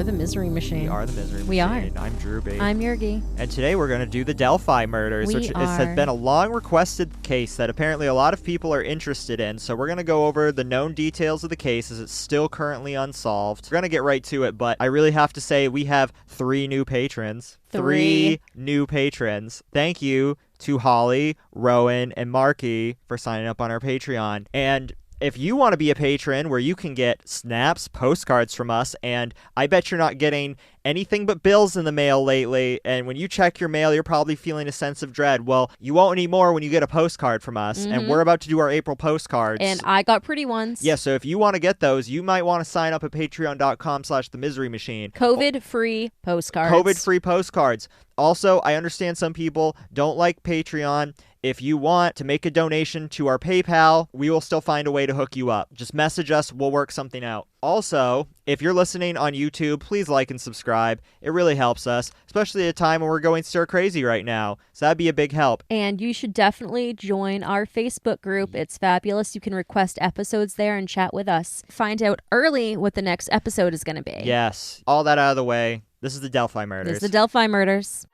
We're the Misery Machine. We are the Misery Machine. We are. I'm Drewby. I'm Yergy. And today we're going to do the Delphi Murders, which has been a long requested case that apparently a lot of people are interested in. So we're going to go over the known details of the case as it's still currently unsolved. We're going to get right to it, but I really have to say we have 3 new patrons. 3 new patrons. Thank you to Holly, Rowan, and Marky for signing up on our Patreon. And if you want to be a patron where you can get snaps, postcards from us, and I bet you're not getting anything but bills in the mail lately, and when you check your mail, you're probably feeling a sense of dread. Well, you won't anymore when you get a postcard from us, and we're about to do our April postcards. And I got pretty ones. Yeah, so if you want to get those, you might want to sign up at patreon.com/themiserymachine. COVID-free postcards. COVID-free postcards. Also, I understand some people don't like Patreon. If you want to make a donation to our PayPal, we will still find a way to hook you up. Just message us. We'll work something out. Also, if you're listening on YouTube, please like and subscribe. It really helps us, especially at a time when we're going stir crazy right now. So that'd be a big help. And you should definitely join our Facebook group. It's fabulous. You can request episodes there and chat with us. Find out early what the next episode is going to be. Yes. All that out of the way. This is the Delphi Murders. This is the Delphi Murders.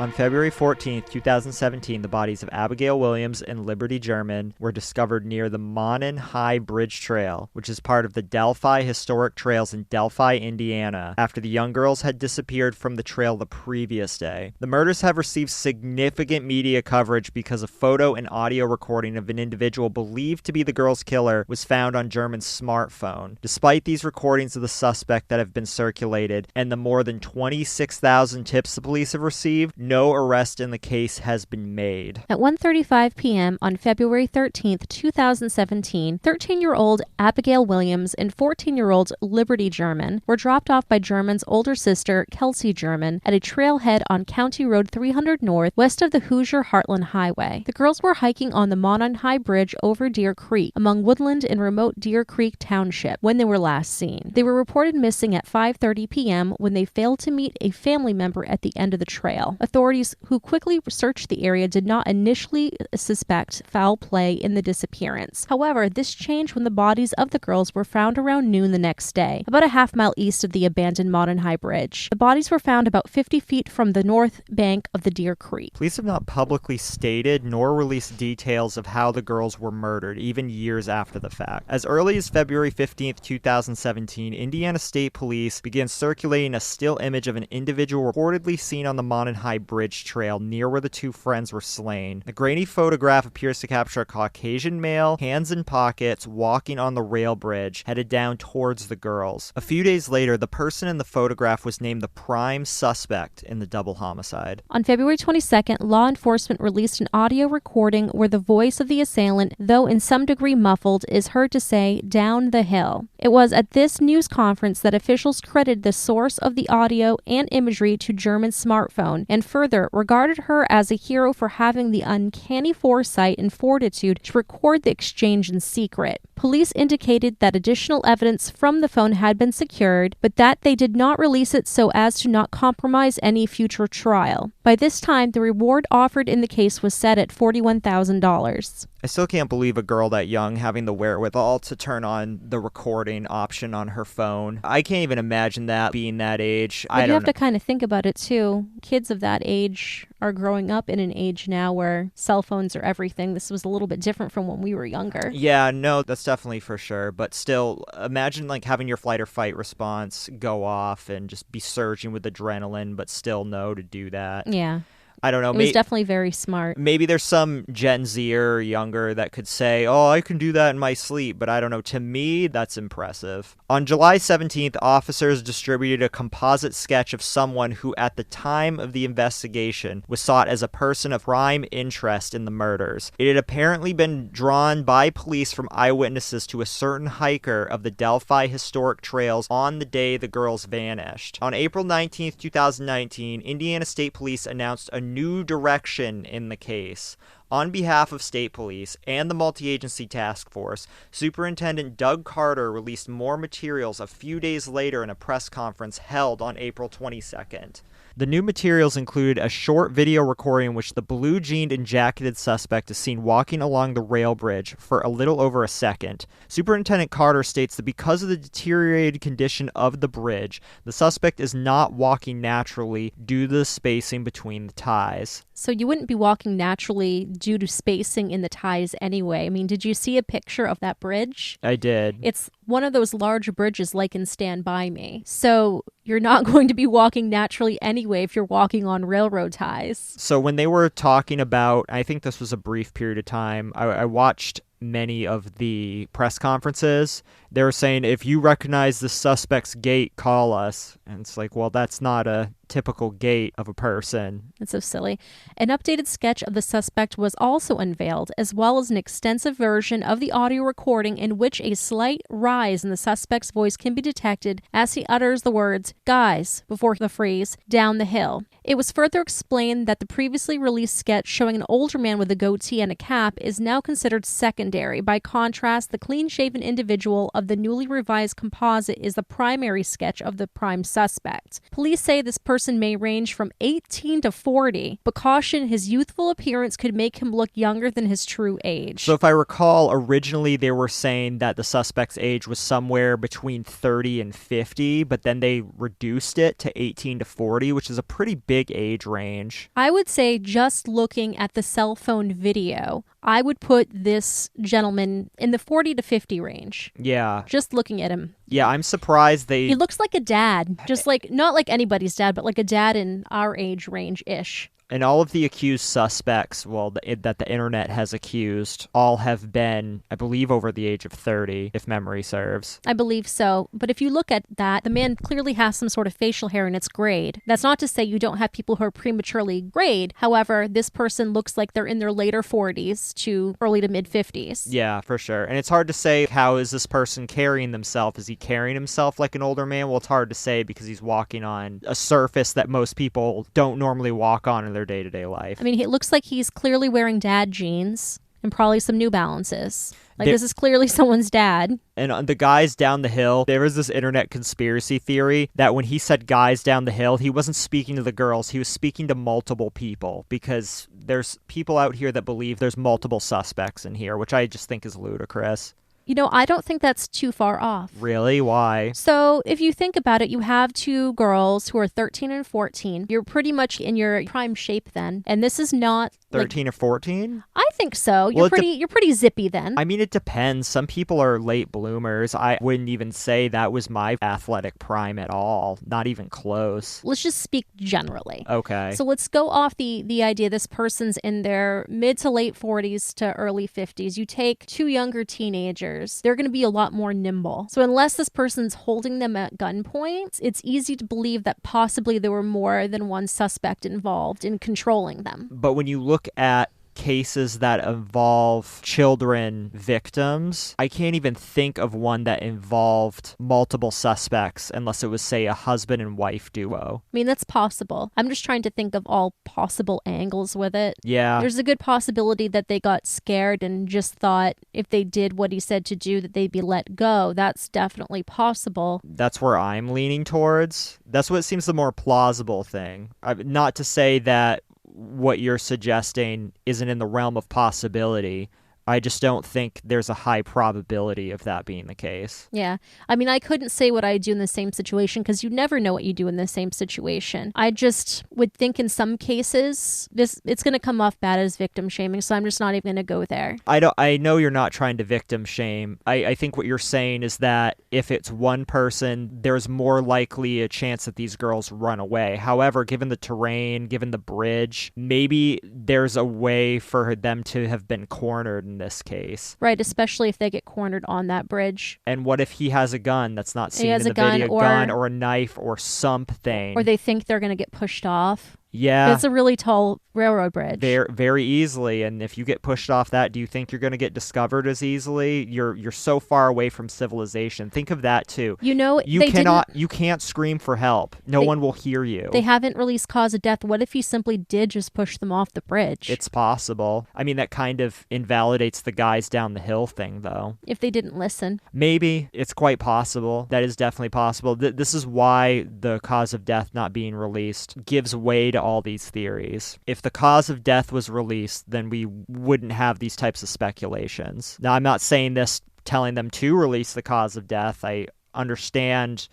On February 14th, 2017, the bodies of Abigail Williams and Liberty German were discovered near the Monon High Bridge Trail, which is part of the Delphi Historic Trails in Delphi, Indiana, after the young girls had disappeared from the trail the previous day. The murders have received significant media coverage because a photo and audio recording of an individual believed to be the girl's killer was found on German's smartphone. Despite these recordings of the suspect that have been circulated and the more than 26,000 tips the police have received, no arrest in the case has been made. At 1:35 p.m. on February 13th, 2017, 13-year-old Abigail Williams and 14-year-old Liberty German were dropped off by German's older sister, Kelsey German, at a trailhead on County Road 300 North, west of the Hoosier Heartland Highway. The girls were hiking on the Monon High Bridge over Deer Creek, among woodland in remote Deer Creek Township, when they were last seen. They were reported missing at 5:30 p.m. when they failed to meet a family member at the end of the trail. Authorities who quickly searched the area did not initially suspect foul play in the disappearance. However, this changed when the bodies of the girls were found around noon the next day, about a half-mile east of the abandoned Monon High Bridge. The bodies were found about 50 feet from the north bank of the Deer Creek. Police have not publicly stated nor released details of how the girls were murdered, even years after the fact. As early as February 15th, 2017, Indiana State Police began circulating a still image of an individual reportedly seen on the Monon High Bridge Trail near where the 2 friends were slain. The grainy photograph appears to capture a Caucasian male, hands in pockets, walking on the rail bridge, headed down towards the girls. A few days later, the person in the photograph was named the prime suspect in the double homicide. On February 22nd, law enforcement released an audio recording where the voice of the assailant, though in some degree muffled, is heard to say, "down the hill." It was at this news conference that officials credited the source of the audio and imagery to German's smartphone, and further regarded her as a hero for having the uncanny foresight and fortitude to record the exchange in secret. Police indicated that additional evidence from the phone had been secured, but that they did not release it so as to not compromise any future trial. By this time, the reward offered in the case was set at $41,000. I still can't believe a girl that young having the wherewithal to turn on the recording option on her phone. I can't even imagine that being that age. But you have to kind of think about it too. Kids of that age are growing up in an age now where cell phones are everything. This was a little bit different from when we were younger. Yeah, no, that's definitely for sure. But still, imagine like having your flight or fight response go off and just be surging with adrenaline, but still know to do that. Yeah. I don't know. It was definitely very smart. Maybe there's some Gen Z or younger that could say, oh, I can do that in my sleep. But I don't know. To me, that's impressive. On July 17th, officers distributed a composite sketch of someone who, at the time of the investigation, was sought as a person of prime interest in the murders. It had apparently been drawn by police from eyewitnesses to a certain hiker of the Delphi Historic Trails on the day the girls vanished. On April 19th, 2019, Indiana State Police announced a new direction in the case. On behalf of state police and the multi-agency task force, Superintendent Doug Carter released more materials a few days later in a press conference held on April 22nd. The new materials include a short video recording in which the blue-jeaned and jacketed suspect is seen walking along the rail bridge for a little over a second. Superintendent Carter states that because of the deteriorated condition of the bridge, the suspect is not walking naturally due to the spacing between the ties. So you wouldn't be walking naturally due to spacing in the ties anyway. I mean, did you see a picture of that bridge? I did. It's one of those large bridges like in Stand By Me. So you're not going to be walking naturally anyway if you're walking on railroad ties. So when they were talking about, I think this was a brief period of time, I watched many of the press conferences. They were saying, if you recognize the suspect's gait, call us. And it's like, well, that's not a typical gait of a person. That's so silly. An updated sketch of the suspect was also unveiled, as well as an extensive version of the audio recording in which a slight rise in the suspect's voice can be detected as he utters the words, "Guys," before the phrase, "down the hill." It was further explained that the previously released sketch showing an older man with a goatee and a cap is now considered secondary. By contrast, the clean-shaven individual of the newly revised composite is the primary sketch of the prime suspect. Police say this person may range from 18 to 40, but caution his youthful appearance could make him look younger than his true age. So if I recall, originally they were saying that the suspect's age was somewhere between 30 and 50, but then they reduced it to 18 to 40, which is a pretty big age range. I would say just looking at the cell phone video, I would put this gentleman in the 40 to 50 range. Yeah. Just looking at him. Yeah, I'm surprised He looks like a dad. Just like, not like anybody's dad, but like a dad in our age range-ish. And all of the accused suspects, that the internet has accused, all have been, I believe, over the age of 30, if memory serves. I believe so. But if you look at that, the man clearly has some sort of facial hair and it's grayed. That's not to say you don't have people who are prematurely grayed. However, this person looks like they're in their later 40s to early to mid-50s. Yeah, for sure. And it's hard to say, how is this person carrying themselves? Is he carrying himself like an older man? Well, it's hard to say because he's walking on a surface that most people don't normally walk on in their day-to-day life. I mean, it looks like he's clearly wearing dad jeans and probably some New Balances. This is clearly someone's dad. And on the guys down the hill, there was this internet conspiracy theory that when he said guys down the hill, he wasn't speaking to the girls, he was speaking to multiple people, because there's people out here that believe there's multiple suspects in here, which I just think is ludicrous. You know, I don't think that's too far off. Really? Why? So if you think about it, you have two girls who are 13 and 14. You're pretty much in your prime shape then. And this is not 13 or 14? I think so. You're pretty zippy then. I mean, it depends. Some people are late bloomers. I wouldn't even say that was my athletic prime at all. Not even close. Let's just speak generally. Okay. So let's go off the idea this person's in their mid to late 40s to early 50s. You take two younger teenagers, they're going to be a lot more nimble. So unless this person's holding them at gunpoint, it's easy to believe that possibly there were more than one suspect involved in controlling them. But when you look at cases that involve children victims, I can't even think of one that involved multiple suspects unless it was, say, a husband and wife duo. I mean, that's possible. I'm just trying to think of all possible angles with it. Yeah. There's a good possibility that they got scared and just thought if they did what he said to do that they'd be let go. That's definitely possible. That's where I'm leaning towards. That's what seems the more plausible thing. Not to say that what you're suggesting isn't in the realm of possibility. I just don't think there's a high probability of that being the case. Yeah. I mean, I couldn't say what I'd do in the same situation because you never know what you do in the same situation. I just would think in some cases it's going to come off bad as victim shaming, so I'm just not even going to go there. I know you're not trying to victim shame. I think what you're saying is that if it's one person, there's more likely a chance that these girls run away. However, given the terrain, given the bridge, maybe there's a way for them to have been cornered in this case. Right, especially if they get cornered on that bridge. And what if he has a gun that's not seen in the video, gun or a knife or something? Or they think they're going to get pushed off. Yeah. It's a really tall railroad bridge. Very easily. And if you get pushed off that, do you think you're going to get discovered as easily? You're so far away from civilization. Think of that too. You know, you can't scream for help. No one will hear you. They haven't released cause of death. What if he simply did just push them off the bridge? It's possible. I mean, that kind of invalidates the guys down the hill thing, though. If they didn't listen. Maybe. It's quite possible. That is definitely possible. This is why the cause of death not being released gives way to all these theories. If the cause of death was released, then we wouldn't have these types of speculations. Now, I'm not saying this telling them to release the cause of death. I understand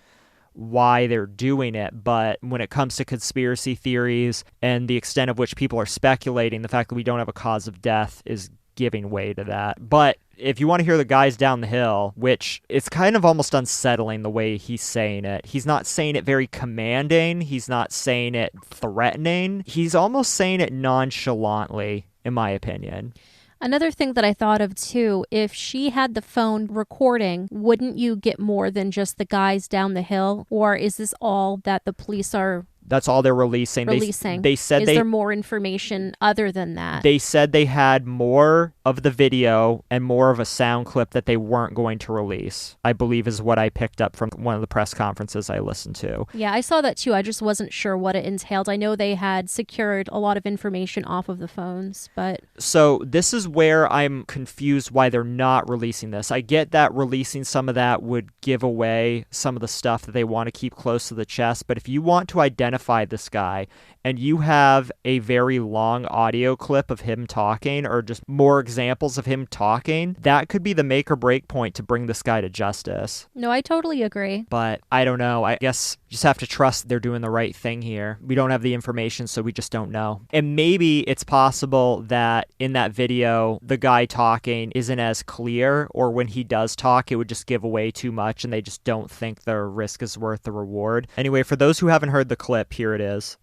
why they're doing it, but when it comes to conspiracy theories and the extent of which people are speculating, the fact that we don't have a cause of death is giving way to that. But if you want to hear the guys down the hill, which it's kind of almost unsettling the way he's saying it. He's not saying it very commanding. He's not saying it threatening. He's almost saying it nonchalantly, in my opinion. Another thing that I thought of too, if she had the phone recording, wouldn't you get more than just the guys down the hill? Or is this all that the police are... That's all they're releasing. They said Is there more information other than that? They said they had more of the video and more of a sound clip that they weren't going to release, I believe is what I picked up from one of the press conferences I listened to. Yeah, I saw that too. I just wasn't sure what it entailed. I know they had secured a lot of information off of the phones, but... So this is where I'm confused why they're not releasing this. I get that releasing some of that would give away some of the stuff that they want to keep close to the chest, but if you want to identify this guy and you have a very long audio clip of him talking or just more examples of him talking, that could be the make or break point to bring this guy to justice. No, I totally agree. But I don't know. I guess you just have to trust they're doing the right thing here. We don't have the information, so we just don't know. And maybe it's possible that in that video, the guy talking isn't as clear, or when he does talk, it would just give away too much and they just don't think the risk is worth the reward. Anyway, for those who haven't heard the clip, here it is.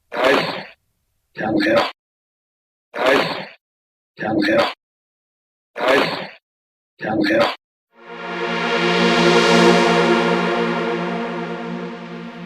Guys, down the hill. Guys, down the hill. Guys, down the hill.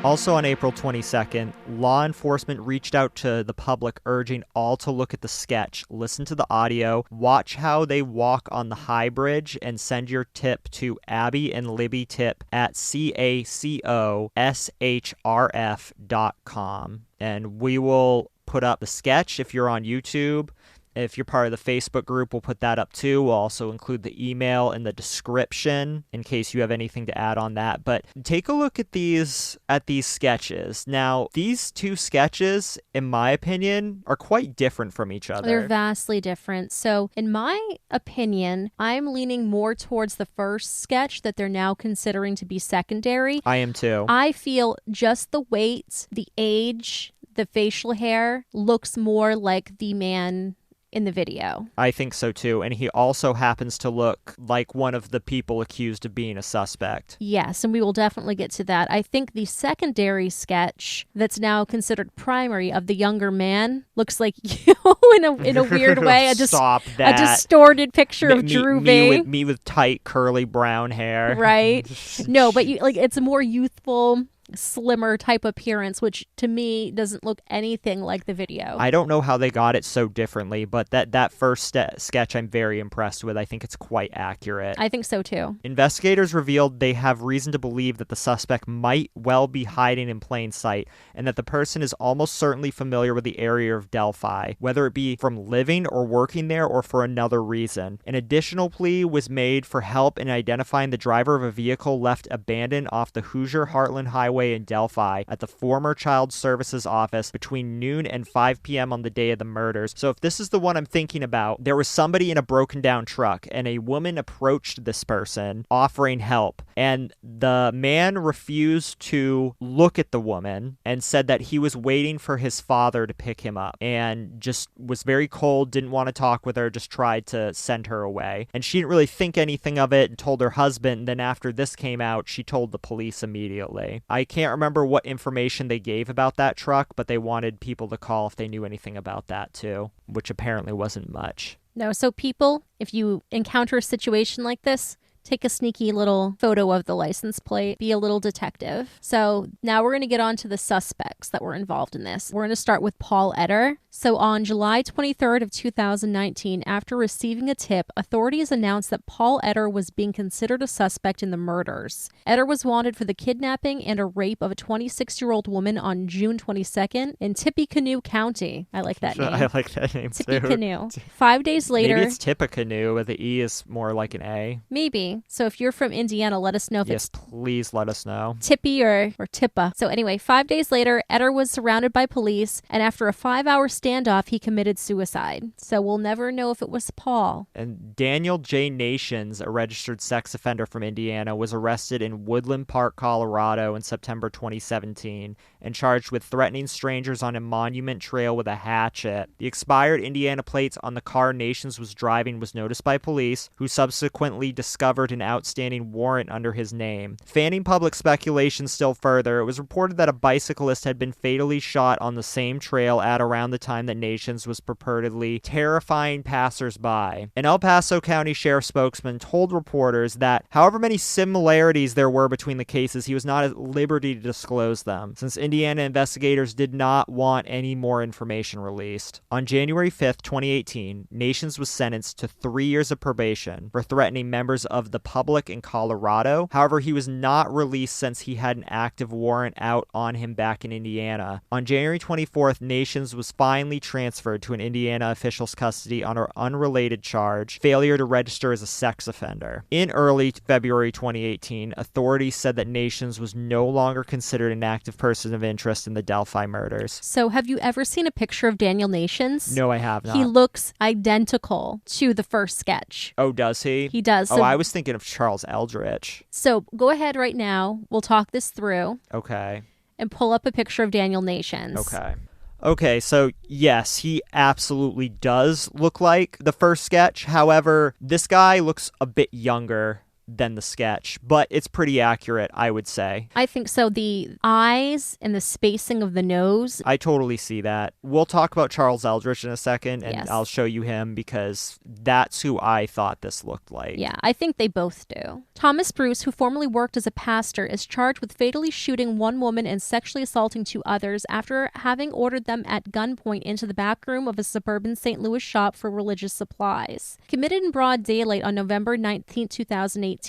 Also on April 22nd, law enforcement reached out to the public urging all to look at the sketch, listen to the audio, watch how they walk on the High Bridge, and send your tip to Abby and Libby Tip at CACOSHRF.com. And we will put up the sketch if you're on YouTube. If you're part of the Facebook group, we'll put that up too. We'll also include the email in the description in case you have anything to add on that. But take a look at these sketches. Now, these two sketches, in my opinion, are quite different from each other. They're vastly different. So, in my opinion, I'm leaning more towards the first sketch that they're now considering to be secondary. I am too. I feel just the weight, the age, the facial hair looks more like the man in the video. I think so too. And he also happens to look like one of the people accused of being a suspect. Yes, and we will definitely get to that. I think the secondary sketch that's now considered primary of the younger man looks like you in a weird way. Stop that. A distorted picture of Drewby. Me with tight curly brown hair. Right. No, but it's a more youthful, slimmer type appearance, which to me doesn't look anything like the video. I don't know how they got it so differently, but that first sketch I'm very impressed with. I think it's quite accurate. I think so too. Investigators revealed they have reason to believe that the suspect might well be hiding in plain sight and that the person is almost certainly familiar with the area of Delphi, whether it be from living or working there or for another reason. An additional plea was made for help in identifying the driver of a vehicle left abandoned off the Hoosier Heartland Highway in Delphi at the former Child Services office between noon and 5 p.m. on the day of the murders. So if this is the one I'm thinking about, there was somebody in a broken down truck and a woman approached this person offering help, and the man refused to look at the woman and said that he was waiting for his father to pick him up and just was very cold, didn't want to talk with her, just tried to send her away. And she didn't really think anything of it and told her husband. Then after this came out, she told the police immediately. I can't remember what information they gave about that truck, but they wanted people to call if they knew anything about that too, which apparently wasn't much. No, so people, if you encounter a situation like this, take a sneaky little photo of the license plate, be a little detective. So now we're going to get on to the suspects that were involved in this. We're going to start with Paul Etter. So on July 23rd of 2019, after receiving a tip, authorities announced that Paul Etter was being considered a suspect in the murders. Etter was wanted for the kidnapping and a rape of a 26-year-old woman on June 22nd in Tippecanoe County. I like that name. I like that name too. Tippecanoe. 5 days later... Maybe it's Tippecanoe, but the E is more like an A. Maybe. So if you're from Indiana, let us know if yes, it's... please let us know. Tippy or Tippa. So anyway, 5 days later, Etter was surrounded by police, and after a 5-hour standoff, he committed suicide. So we'll never know if it was Paul. And Daniel J. Nations, a registered sex offender from Indiana, was arrested in Woodland Park, Colorado in September 2017 and charged with threatening strangers on a monument trail with a hatchet. The expired Indiana plates on the car Nations was driving was noticed by police, who subsequently discovered an outstanding warrant under his name. Fanning public speculation still further, it was reported that a bicyclist had been fatally shot on the same trail at around the time that Nations was purportedly terrifying passersby. An El Paso County Sheriff spokesman told reporters that however many similarities there were between the cases, he was not at liberty to disclose them, since Indiana investigators did not want any more information released. On January 5th, 2018, Nations was sentenced to 3 years of probation for threatening members of the public in Colorado. However, he was not released since he had an active warrant out on him back in Indiana. On January 24th, Nations was finally transferred to an Indiana official's custody on an unrelated charge, failure to register as a sex offender. In early February 2018, authorities said that Nations was no longer considered an active person of interest in the Delphi murders. So have you ever seen a picture of Daniel Nations? No, I have not. He looks identical to the first sketch. Oh, does he? He does. So, I was thinking of Charles Eldritch. So go ahead right now. We'll talk this through. Okay. And pull up a picture of Daniel Nations. Okay. Okay, so yes, he absolutely does look like the first sketch. However, this guy looks a bit younger than the sketch, but it's pretty accurate, I would say. I think so. The eyes and the spacing of the nose. I totally see that. We'll talk about Charles Eldritch in a second, and yes. I'll show you him because that's who I thought this looked like. Yeah, I think they both do. Thomas Bruce, who formerly worked as a pastor, is charged with fatally shooting one woman and sexually assaulting 2 others after having ordered them at gunpoint into the back room of a suburban St. Louis shop for religious supplies. Committed in broad daylight on November 19, 2018,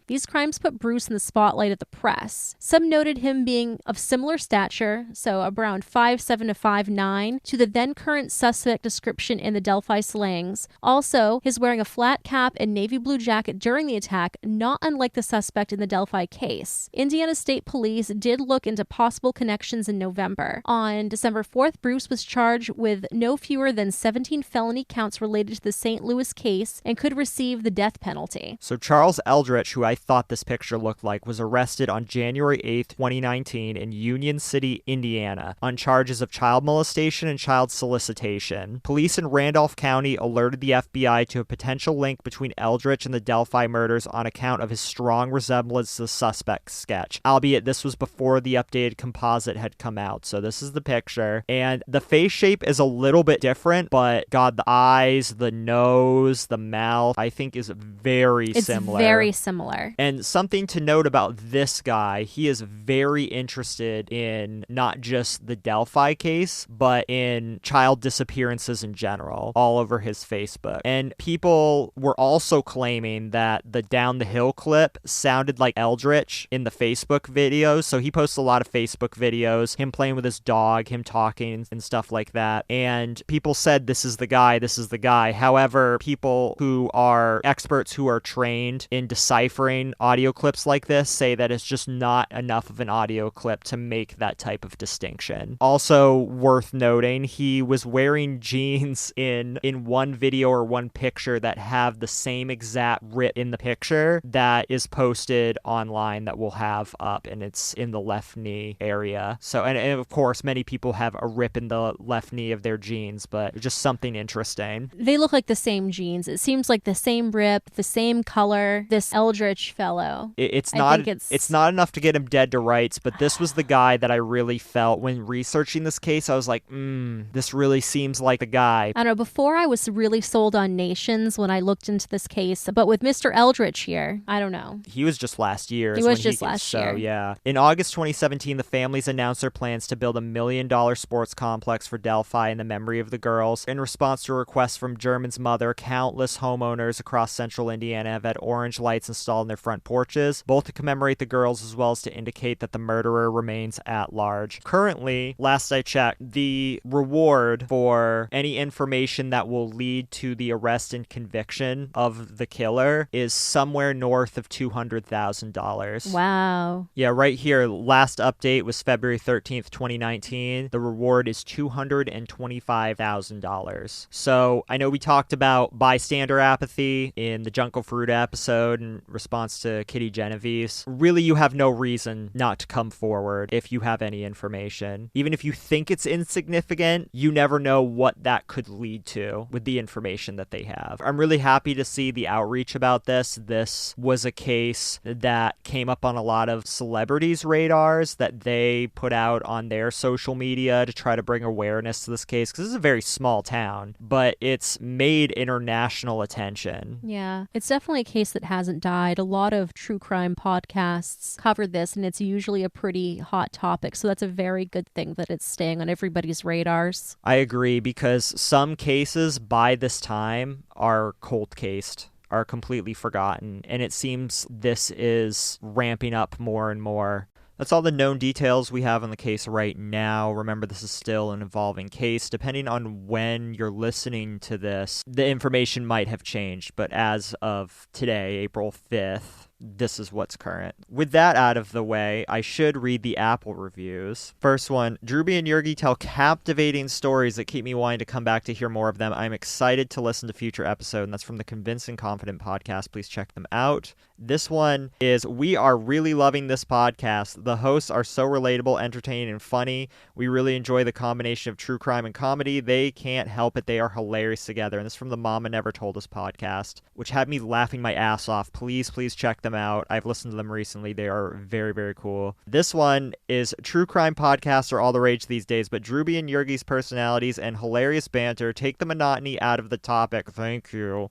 these crimes put Bruce in the spotlight of the press. Some noted him being of similar stature, so around 5'7" to 5'9", to the then current suspect description in the Delphi slangs. Also, his wearing a flat cap and navy blue jacket during the attack, not unlike the suspect in the Delphi case. Indiana State Police did look into possible connections in November. On December 4th, Bruce was charged with no fewer than 17 felony counts related to the St. Louis case and could receive the death penalty. So Charles Eldritch, who I thought this picture looked like, was arrested on January 8th, 2019 in Union City, Indiana, on charges of child molestation and child solicitation. Police in Randolph County alerted the FBI to a potential link between Eldritch and the Delphi murders on account of his strong resemblance to the suspect's sketch, albeit this was before the updated composite had come out. So this is the picture, and the face shape is a little bit different, but God, the eyes, the nose, the mouth, I think is very similar. It's very similar. And something to note about this guy, he is very interested in not just the Delphi case, but in child disappearances in general, all over his Facebook. And people were also claiming that the Down the Hill clip sounded like Eldritch in the Facebook videos. So he posts a lot of Facebook videos, him playing with his dog, him talking and stuff like that. And people said, this is the guy, this is the guy. However, people who are experts who are trained in deciphering audio clips like this say that it's just not enough of an audio clip to make that type of distinction. Also worth noting, he was wearing jeans in one video or one picture that have the same exact rip in the picture that is posted online that we'll have up, and it's in the left knee area. So, and of course, many people have a rip in the left knee of their jeans, but just something interesting. They look like the same jeans. It seems like the same rip, the same color. The this Eldritch fellow. It's not enough to get him dead to rights, but this was the guy that I really felt when researching this case. I was like, this really seems like the guy. I don't know, before I was really sold on nations when I looked into this case, but with Mr. Eldritch here, I don't know. He was just last year. year. Yeah. In August 2017, the families announced their plans to build $1 million sports complex for Delphi in the memory of the girls. In response to requests from German's mother, countless homeowners across central Indiana have had orange lights installed in their front porches, both to commemorate the girls as well as to indicate that the murderer remains at large. Currently, last I checked, the reward for any information that will lead to the arrest and conviction of the killer is somewhere north of $200,000. Wow. Yeah, right here, last update was February 13th, 2019. The reward is $225,000. So I know we talked about bystander apathy in the Jungle Fruit episode in response to Kitty Genevieve's. Really, you have no reason not to come forward if you have any information. Even if you think it's insignificant, you never know what that could lead to with the information that they have. I'm really happy to see the outreach about this. This was a case that came up on a lot of celebrities' radars that they put out on their social media to try to bring awareness to this case, because this is a very small town, but it's made international attention. Yeah, it's definitely a case that hasn't died. A lot of true crime podcasts cover this, and it's usually a pretty hot topic, so that's a very good thing that it's staying on everybody's radars. I agree, because some cases by this time are cold cased, are completely forgotten, and it seems this is ramping up more and more. That's all the known details we have on the case right now. Remember, this is still an evolving case. Depending on when you're listening to this, the information might have changed, but as of today, April 5th, this is what's current. With that out of the way, I should read the Apple reviews. First one, Drewby and Yergy tell captivating stories that keep me wanting to come back to hear more of them. I'm excited to listen to future episodes, and that's from the Convinced and Confident podcast. Please check them out. This one is, we are really loving this podcast. The hosts are so relatable, entertaining, and funny. We really enjoy the combination of true crime and comedy. They can't help it. They are hilarious together. And this is from the Mama Never Told Us podcast, which had me laughing my ass off. Please check them out. I've listened to them recently. They are very, very cool. This one is, true crime podcasts are all the rage these days, but Drewby and Yergy's personalities and hilarious banter take the monotony out of the topic. Thank you.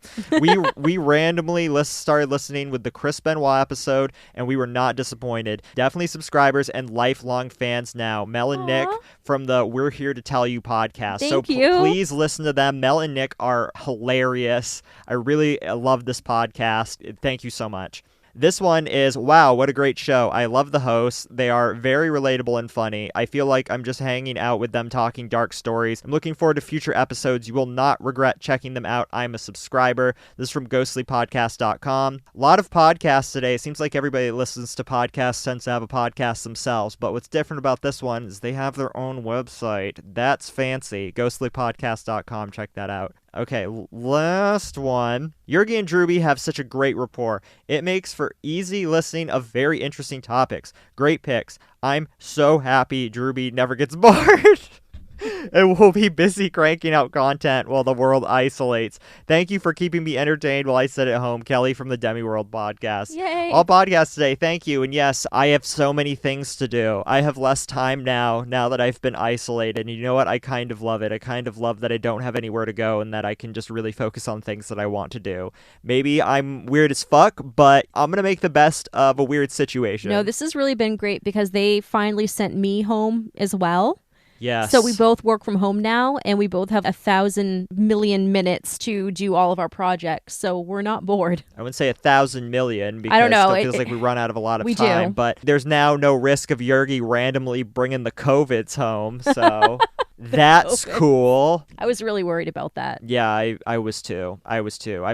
We randomly started listening with the Chris Benoit episode, and we were not disappointed. Definitely subscribers and lifelong fans now. Mel and Nick from the We're Here to Tell You podcast. Thank you. Please listen to them. Mel and Nick are hilarious. I really love this podcast. Thank you so much. This one is, wow, what a great show. I love the hosts. They are very relatable and funny. I feel like I'm just hanging out with them talking dark stories. I'm looking forward to future episodes. You will not regret checking them out. I'm a subscriber. This is from ghostlypodcast.com. A lot of podcasts today. It seems like everybody that listens to podcasts tends to have a podcast themselves. But what's different about this one is they have their own website. That's fancy. Ghostlypodcast.com. Check that out. Okay, last one. Yergy and Drewby have such a great rapport. It makes for easy listening of very interesting topics. Great picks. I'm so happy Drewby never gets bored. And we'll be busy cranking out content while the world isolates. Thank you for keeping me entertained while I sit at home. Kelly from the Demi World podcast. Yay. All podcasts today. Thank you. And yes, I have so many things to do. I have less time now that I've been isolated. And you know what? I kind of love it. I kind of love that I don't have anywhere to go and that I can just really focus on things that I want to do. Maybe I'm weird as fuck, but I'm going to make the best of a weird situation. No, this has really been great because they finally sent me home as well. Yes. So we both work from home now, and we both have 1,000 million minutes to do all of our projects, so we're not bored. I wouldn't say 1,000 million because I don't know. it feels like we run out of a lot of we time. Do. But there's now no risk of Yergy randomly bringing the COVIDs home, so that's cool. I was really worried about that. Yeah, I was too. I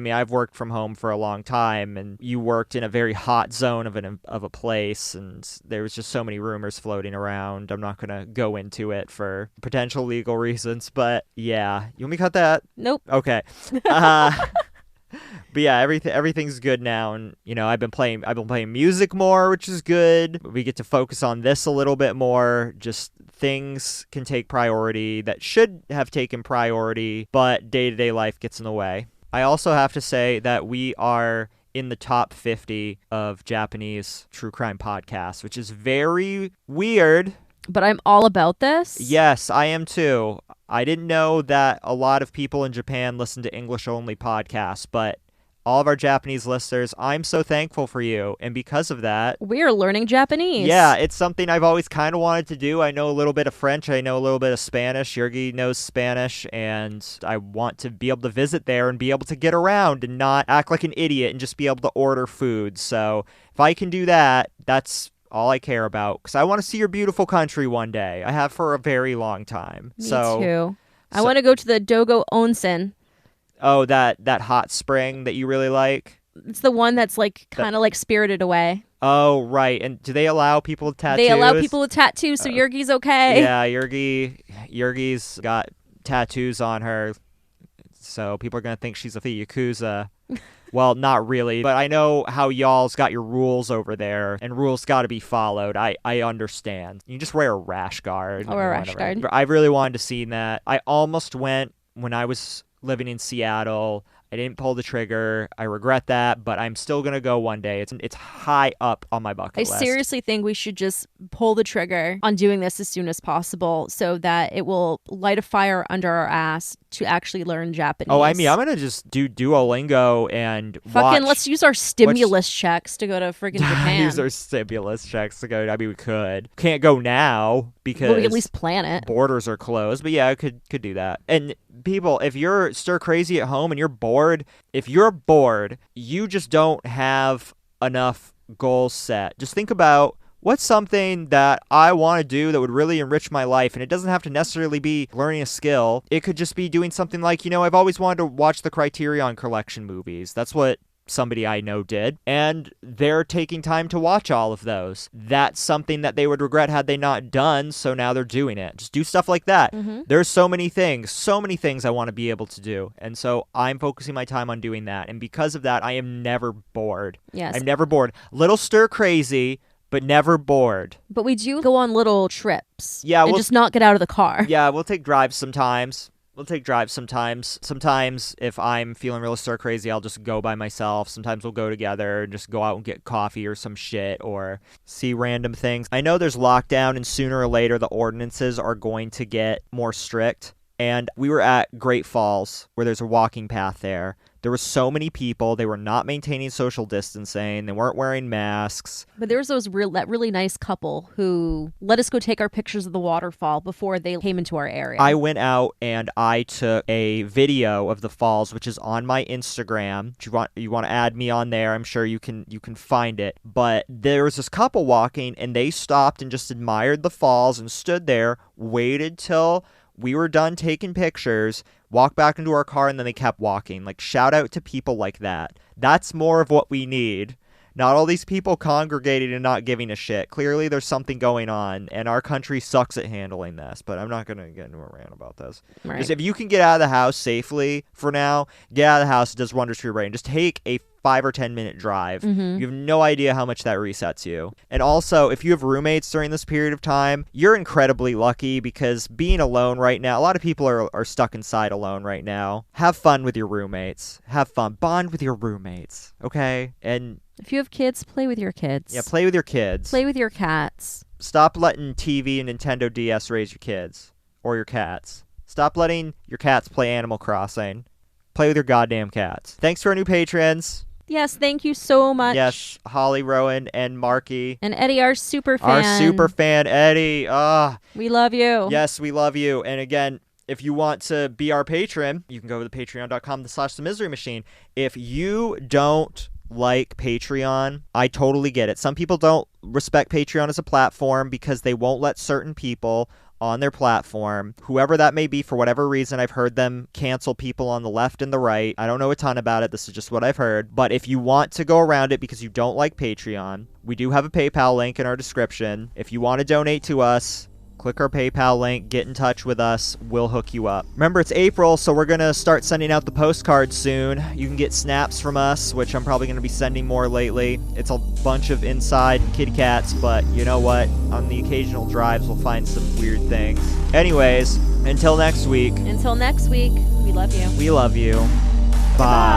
mean, I've worked from home for a long time, and you worked in a very hot zone of a place, and there was just so many rumors floating around. I'm not going to go into it for potential legal reasons, but yeah. You want me to cut that? Nope. Okay. But yeah, everything's good now, and I've been playing music more, which is good. We get to focus on this a little bit more. Just things can take priority that should have taken priority, but day-to-day life gets in the way. I also have to say that we are in the top 50 of Japanese true crime podcasts, which is very weird. But I'm all about this. Yes, I am too. I didn't know that a lot of people in Japan listen to English-only podcasts, but all of our Japanese listeners, I'm so thankful for you. And because of that, we're learning Japanese. Yeah, it's something I've always kind of wanted to do. I know a little bit of French. I know a little bit of Spanish. Yergy knows Spanish. And I want to be able to visit there and be able to get around and not act like an idiot and just be able to order food. So if I can do that, that's all I care about. Because I want to see your beautiful country one day. I have for a very long time. Me too. I want to go to the Dogo Onsen. Oh, that hot spring that you really like? It's the one that's like kind of like Spirited Away. Oh, right. And do they allow people with tattoos? They allow people with tattoos, so Yergy's okay. Yeah, Yergy's got tattoos on her, so people are going to think she's a Yakuza. Well, not really, but I know how y'all's got your rules over there, and rules got to be followed. I understand. You just wear a rash guard. I'll wear a rash guard. I really wanted to see that. I almost went when I was living in Seattle. I didn't pull the trigger. I regret that, but I'm still going to go one day. It's high up on my bucket list. I seriously think we should just pull the trigger on doing this as soon as possible so that it will light a fire under our ass to actually learn Japanese. Oh, I mean, I'm going to just do Duolingo and let's use our stimulus checks to go to friggin' Japan. Use our stimulus checks to go. I mean, we could. Can't go now because we can at least plan it. Borders are closed, but yeah, I could do that. And people, if you're stir crazy at home and you're bored, you just don't have enough goals set. Just think about what's something that I want to do that would really enrich my life, and it doesn't have to necessarily be learning a skill. It could just be doing something like, I've always wanted to watch the Criterion Collection movies. That's what somebody I know did, and they're taking time to watch all of those. That's something that they would regret had they not done, so now they're doing it. Just do stuff like that. Mm-hmm. There's so many things I want to be able to do, and so I'm focusing my time on doing that, and because of that, I am never bored. Yes. I'm never bored. Little stir crazy, but never bored. But we do go on little trips. Yeah, and just not get out of the car. Yeah, we'll take drives sometimes. Sometimes if I'm feeling real stir crazy, I'll just go by myself. Sometimes we'll go together and just go out and get coffee or some shit or see random things. I know there's lockdown, and sooner or later the ordinances are going to get more strict. And we were at Great Falls, where there's a walking path there. There were so many people. They were not maintaining social distancing. They weren't wearing masks. But there was that really nice couple who let us go take our pictures of the waterfall before they came into our area. I went out and I took a video of the falls, which is on my Instagram. You want to add me on there? I'm sure you can find it. But there was this couple walking, and they stopped and just admired the falls and stood there, waited till we were done taking pictures, walked back into our car, and then they kept walking. Like, shout out to people like that. That's more of what we need. Not all these people congregating and not giving a shit. Clearly there's something going on, and our country sucks at handling this, but I'm not going to get into a rant about this. Right. Just if you can get out of the house safely for now, get out of the house. It does wonders for your brain. Just take a 5 or 10 minute drive. Mm-hmm. You have no idea how much that resets you. And also, if you have roommates during this period of time, you're incredibly lucky, because being alone right now, a lot of people are stuck inside alone right now. Have fun with your roommates. Have fun. Bond with your roommates, okay? And if you have kids, play with your kids. yeah, play with your kids. Play with your cats. Stop letting TV and Nintendo DS raise your kids or your cats. Stop letting your cats play Animal Crossing. Play with your goddamn cats. Thanks to our new patrons. Yes, thank you so much. Yes, Holly, Rowan, and Marky. And Eddie, our super fan. Our super fan, Eddie. We love you. Yes, we love you. And again, if you want to be our patron, you can go to patreon.com/themiserymachine. If you don't like Patreon, I totally get it. Some people don't respect Patreon as a platform because they won't let certain people on their platform, whoever that may be, for whatever reason. I've heard them cancel people on the left and the right. I don't know a ton about it. This is just what I've heard. But if you want to go around it because you don't like Patreon, we do have a PayPal link in our description. If you want to donate to us, click our PayPal link, get in touch with us, we'll hook you up. Remember, it's April, so we're going to start sending out the postcards soon. You can get snaps from us, which I'm probably going to be sending more lately. It's a bunch of inside kitty cats, but you know what? On the occasional drives, we'll find some weird things. Anyways, until next week. Until next week, we love you. We love you. Bye.